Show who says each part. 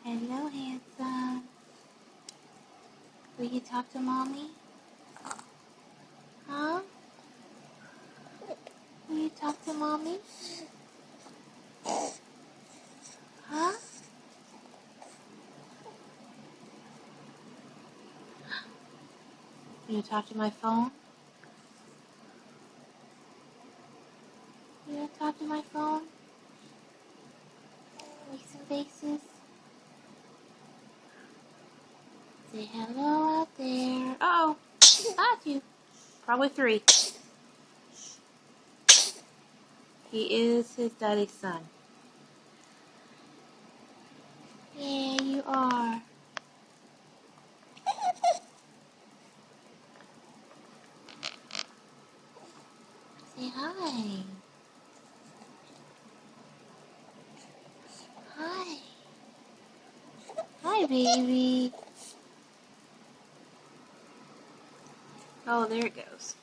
Speaker 1: Hello, handsome. Will you talk to mommy? Huh? Will you talk to mommy? Huh? Will you talk to my phone? Will you talk to my phone? Make some faces. Say hello out there. Uh-oh. Got you. Probably 3. He is his daddy's son. Yeah, you are. Say hi. Hi. Hi, baby. Oh, there it goes.